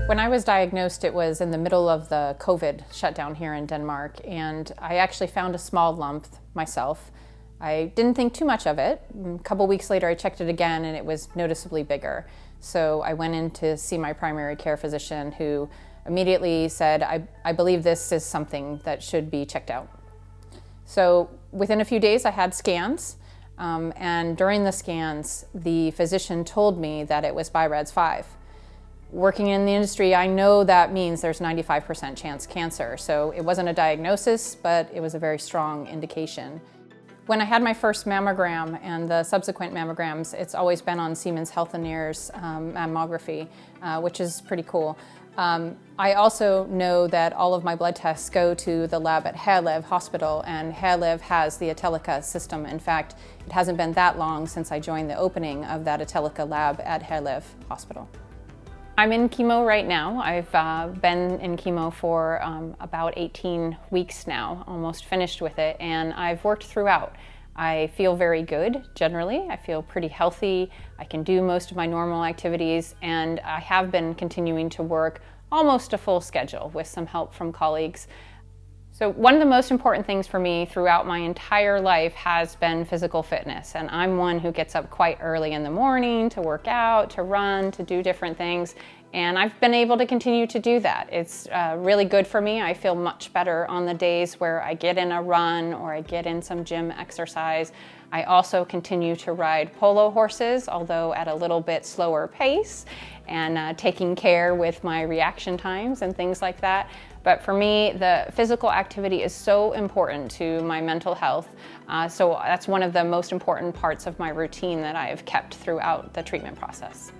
When I was diagnosed, it was in the middle of the COVID shutdown here in Denmark, and I actually found a small lump myself. I didn't think too much of it. A couple weeks later, I checked it again, and it was noticeably bigger. So I went in to see my primary care physician, who immediately said, I believe this is something that should be checked out. So within a few days, I had scans, and during the scans, the physician told me that it was BI-RADS 5. Working in the industry, I know that means there's 95% chance cancer. So it wasn't a diagnosis, but it was a very strong indication. When I had my first mammogram and the subsequent mammograms, it's always been on Siemens Healthineers mammography, which is pretty cool. I also know that all of my blood tests go to the lab at Herlev Hospital, and Herlev has the Atelica system. In fact, it hasn't been that long since I joined the opening of that Atelica lab at Herlev Hospital. I'm in chemo right now. I've been in chemo for about 18 weeks now, almost finished with it, and I've worked throughout. I feel very good generally. I feel pretty healthy. I can do most of my normal activities, and I have been continuing to work almost a full schedule with some help from colleagues. So one of the most important things for me throughout my entire life has been physical fitness. And I'm one who gets up quite early in the morning to work out, to run, to do different things. And I've been able to continue to do that. It's really good for me. I feel much better on the days where I get in a run or I get in some gym exercise. I also continue to ride polo horses, although at a little bit slower pace, and taking care with my reaction times and things like that. But for me, the physical activity is so important to my mental health. So that's one of the most important parts of my routine that I have kept throughout the treatment process.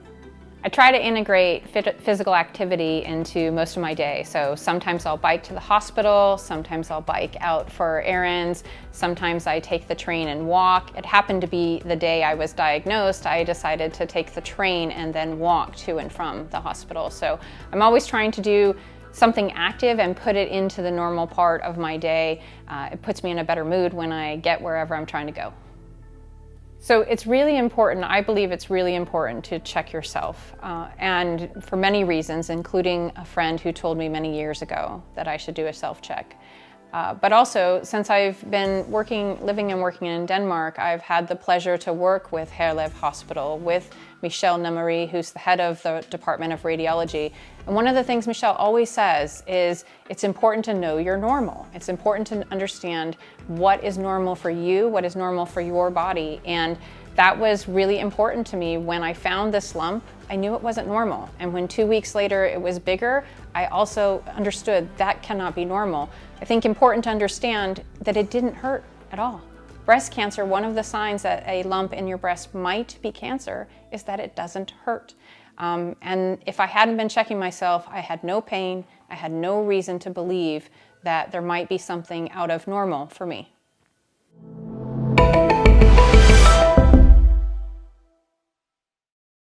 I try to integrate physical activity into most of my day. So sometimes I'll bike to the hospital, sometimes I'll bike out for errands, sometimes I take the train and walk. It happened to be the day I was diagnosed, I decided to take the train and then walk to and from the hospital. So I'm always trying to do something active and put it into the normal part of my day. It puts me in a better mood when I get wherever I'm trying to go. So it's really important, I believe it's really important to check yourself, and for many reasons, including a friend who told me many years ago that I should do a self-check. But also, since I've been living and working in Denmark, I've had the pleasure to work with Herlev Hospital, with Michel Nemery, who's the head of the Department of Radiology. And one of the things Michel always says is it's important to know your normal. It's important to understand what is normal for you, what is normal for your body. And that was really important to me. When I found this lump, I knew it wasn't normal. And when 2 weeks later it was bigger, I also understood that cannot be normal. I think important to understand that it didn't hurt at all. Breast cancer, one of the signs that a lump in your breast might be cancer is that it doesn't hurt. And if I hadn't been checking myself, I had no pain, I had no reason to believe that there might be something out of normal for me.